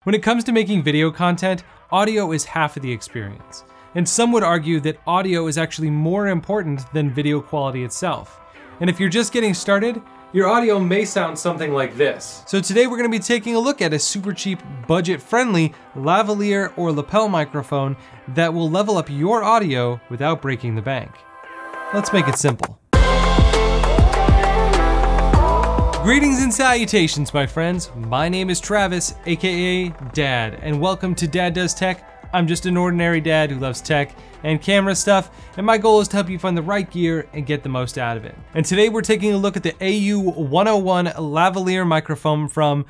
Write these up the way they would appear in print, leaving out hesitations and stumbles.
When it comes to making video content, audio is half of the experience. And some would argue that audio is actually more important than video quality itself. And if you're just getting started, your audio may sound something like this. So today we're going to be taking a look at a super cheap, budget-friendly lavalier or lapel microphone that will level up your audio without breaking the bank. Let's make it simple. Greetings and salutations, my friends. My name is Travis, aka Dad, and welcome to Dad Does Tech. I'm just an ordinary dad who loves tech and camera stuff, and my goal is to help you find the right gear and get the most out of it. And today we're taking a look at the AU-101 lavalier microphone from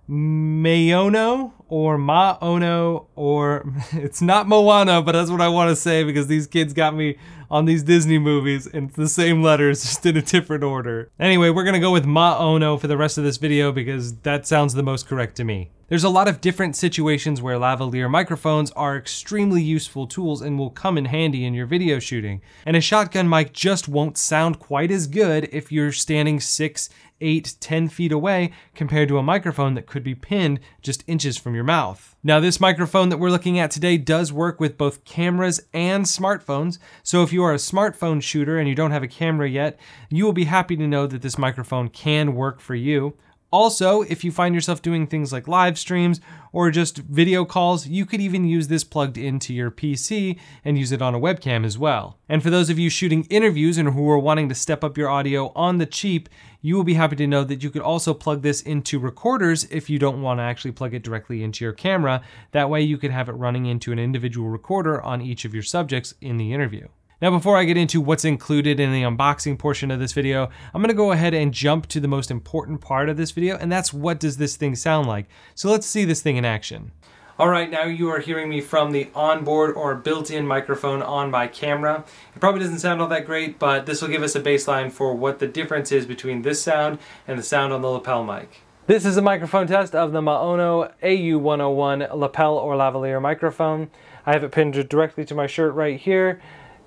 Maono, or it's not Moana, but that's what I want to say because these kids got me on these Disney movies and it's the same letters, just in a different order. Anyway, we're gonna go with Maono for the rest of this video because that sounds the most correct to me. There's a lot of different situations where lavalier microphones are extremely useful tools and will come in handy in your video shooting. And a shotgun mic just won't sound quite as good if you're standing 6, 8, 10 feet away compared to a microphone that could be pinned just inches from your mouth. Now, this microphone that we're looking at today does work with both cameras and smartphones. So if you are a smartphone shooter and you don't have a camera yet, you will be happy to know that this microphone can work for you. Also, if you find yourself doing things like live streams or just video calls, you could even use this plugged into your PC and use it on a webcam as well. And for those of you shooting interviews and who are wanting to step up your audio on the cheap, you will be happy to know that you could also plug this into recorders if you don't want to actually plug it directly into your camera. That way you could have it running into an individual recorder on each of your subjects in the interview. Now, before I get into what's included in the unboxing portion of this video, I'm gonna go ahead and jump to the most important part of this video, and that's what does this thing sound like? So let's see this thing in action. All right, now you are hearing me from the onboard or built-in microphone on my camera. It probably doesn't sound all that great, but this will give us a baseline for what the difference is between this sound and the sound on the lapel mic. This is a microphone test of the Maono AU-101 lapel or lavalier microphone. I have it pinned directly to my shirt right here,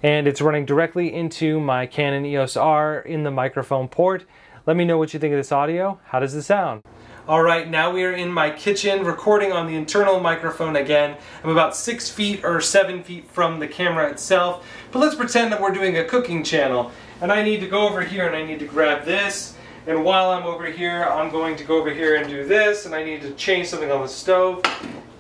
and it's running directly into my Canon EOS R in the microphone port. Let me know what you think of this audio. How does it sound? All right, now we are in my kitchen recording on the internal microphone again. I'm about 6 feet or 7 feet from the camera itself, but let's pretend that we're doing a cooking channel. And I need to go over here and I need to grab this. And while I'm over here, I'm going to go over here and do this, and I need to change something on the stove.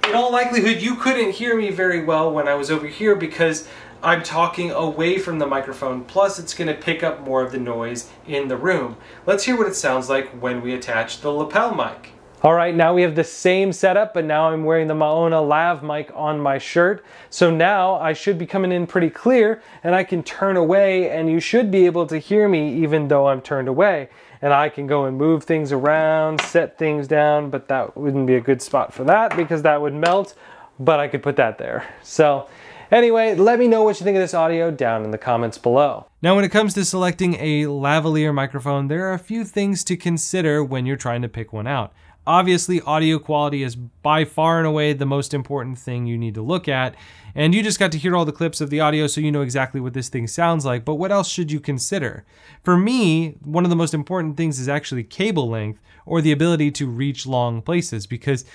In all likelihood, you couldn't hear me very well when I was over here because I'm talking away from the microphone, plus it's going to pick up more of the noise in the room. Let's hear what it sounds like when we attach the lapel mic. All right, now we have the same setup, but now I'm wearing the Maono lav mic on my shirt. So now I should be coming in pretty clear, and I can turn away, and you should be able to hear me even though I'm turned away. And I can go and move things around, set things down, but that wouldn't be a good spot for that because that would melt, but I could put that there. So anyway, let me know what you think of this audio down in the comments below. Now, when it comes to selecting a lavalier microphone, there are a few things to consider when you're trying to pick one out. Obviously, audio quality is by far and away the most important thing you need to look at, and you just got to hear all the clips of the audio so you know exactly what this thing sounds like, but what else should you consider? For me, one of the most important things is actually cable length or the ability to reach long places, because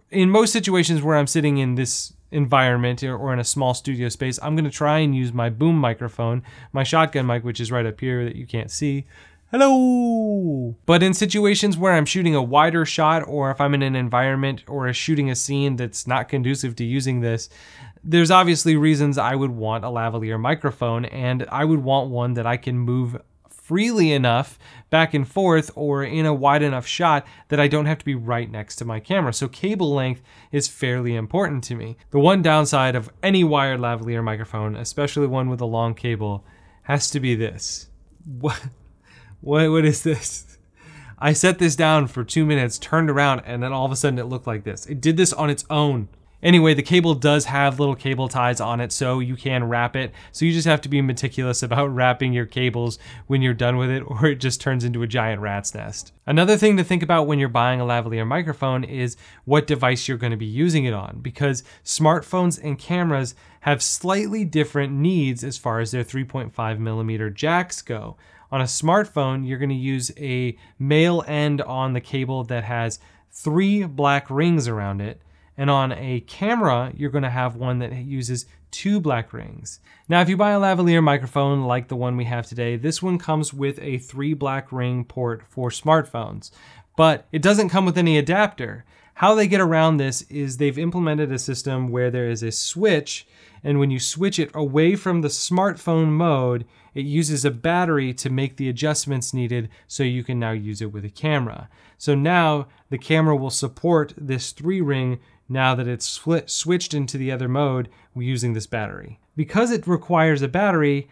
in most situations where I'm sitting in this environment or in a small studio space, I'm going to try and use my boom microphone, my shotgun mic, which is right up here that you can't see. Hello! But in situations where I'm shooting a wider shot, or if I'm in an environment or shooting a scene that's not conducive to using this, there's obviously reasons I would want a lavalier microphone, and I would want one that I can move freely enough back and forth or in a wide enough shot that I don't have to be right next to my camera. So cable length is fairly important to me. The one downside of any wired lavalier microphone, especially one with a long cable, has to be this. What is this? I set this down for 2 minutes, turned around, and then all of a sudden it looked like this. It did this on its own. Anyway, the cable does have little cable ties on it, so you can wrap it. So you just have to be meticulous about wrapping your cables when you're done with it, or it just turns into a giant rat's nest. Another thing to think about when you're buying a lavalier microphone is what device you're going to be using it on, because smartphones and cameras have slightly different needs as far as their 3.5mm jacks go. On a smartphone, you're going to use a male end on the cable that has 3 black rings around it, And on a camera, you're going to have one that uses 2 black rings. Now, if you buy a lavalier microphone like the one we have today, this one comes with a 3 black ring port for smartphones, but it doesn't come with any adapter. How they get around this is they've implemented a system where there is a switch, and when you switch it away from the smartphone mode, it uses a battery to make the adjustments needed so you can now use it with a camera. So now the camera will support this 3 ring now that it's switched into the other mode using this battery. Because it requires a battery,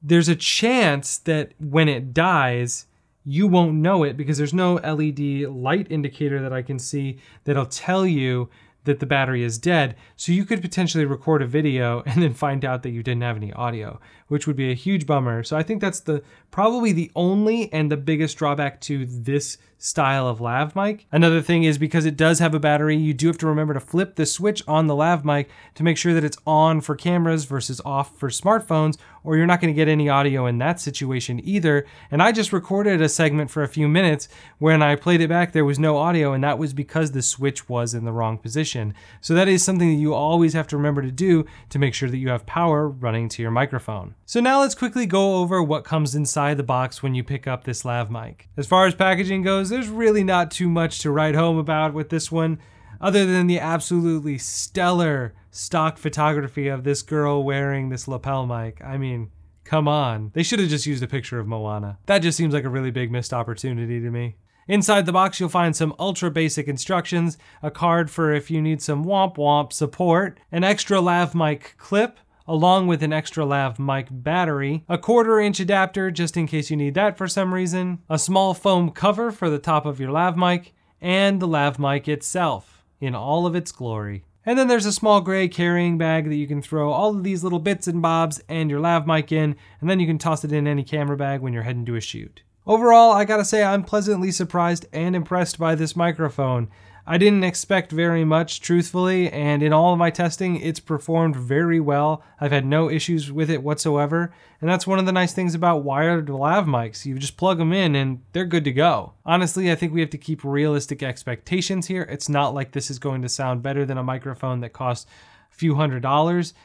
there's a chance that when it dies, you won't know it because there's no LED light indicator that I can see that'll tell you that the battery is dead. So you could potentially record a video and then find out that you didn't have any audio, which would be a huge bummer. So I think that's probably the only and the biggest drawback to this style of lav mic. Another thing is because it does have a battery, you do have to remember to flip the switch on the lav mic to make sure that it's on for cameras versus off for smartphones, or you're not going to get any audio in that situation either. And I just recorded a segment for a few minutes. When I played it back, there was no audio, and that was because the switch was in the wrong position. So that is something that you always have to remember to do to make sure that you have power running to your microphone. So now let's quickly go over what comes inside the box when you pick up this lav mic. As far as packaging goes, there's really not too much to write home about with this one, other than the absolutely stellar stock photography of this girl wearing this lapel mic. I mean, come on. They should have just used a picture of Moana. That just seems like a really big missed opportunity to me. Inside the box, you'll find some ultra basic instructions, a card for if you need some womp womp support, an extra lav mic clip, along with an extra lav mic battery, a 1/4 inch adapter just in case you need that for some reason, a small foam cover for the top of your lav mic, and the lav mic itself in all of its glory. And then there's a small gray carrying bag that you can throw all of these little bits and bobs and your lav mic in, and then you can toss it in any camera bag when you're heading to a shoot. Overall, I gotta say I'm pleasantly surprised and impressed by this microphone. I didn't expect very much, truthfully, and in all of my testing, it's performed very well. I've had no issues with it whatsoever, and that's one of the nice things about wired lav mics. You just plug them in and they're good to go. Honestly, I think we have to keep realistic expectations here. It's not like this is going to sound better than a microphone that costs a few $100s.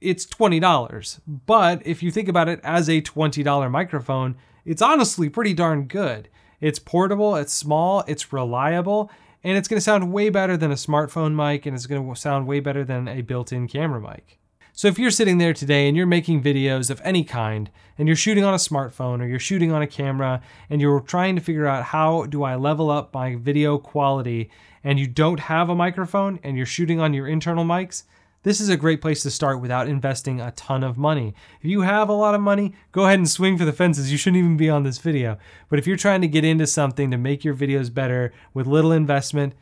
It's $20, but if you think about it as a $20 microphone, it's honestly pretty darn good. It's portable, it's small, it's reliable, and it's going to sound way better than a smartphone mic, and it's going to sound way better than a built-in camera mic. So if you're sitting there today and you're making videos of any kind, and you're shooting on a smartphone or you're shooting on a camera, and you're trying to figure out how do I level up my video quality, and you don't have a microphone and you're shooting on your internal mics, this is a great place to start without investing a ton of money. If you have a lot of money, go ahead and swing for the fences. You shouldn't even be on this video. But if you're trying to get into something to make your videos better with little investment,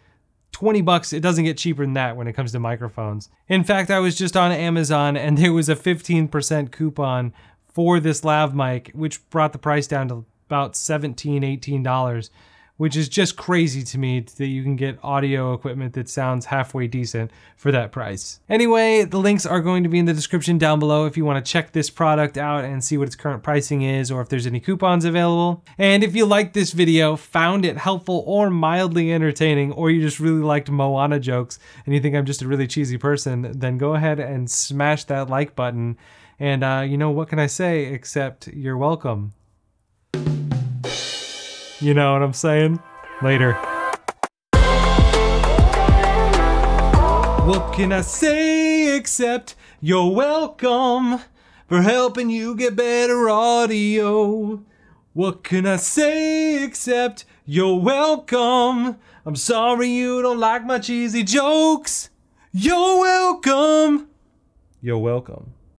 $20, it doesn't get cheaper than that when it comes to microphones. In fact, I was just on Amazon and there was a 15% coupon for this lav mic, which brought the price down to about $17, $18. Which is just crazy to me that you can get audio equipment that sounds halfway decent for that price. Anyway, the links are going to be in the description down below if you want to check this product out and see what its current pricing is or if there's any coupons available. And if you liked this video, found it helpful or mildly entertaining, or you just really liked Moana jokes and you think I'm just a really cheesy person, then go ahead and smash that like button. And you know, what can I say except you're welcome. You know what I'm saying? Later. What can I say except you're welcome for helping you get better audio? What can I say except you're welcome? I'm sorry you don't like my cheesy jokes. You're welcome. You're welcome.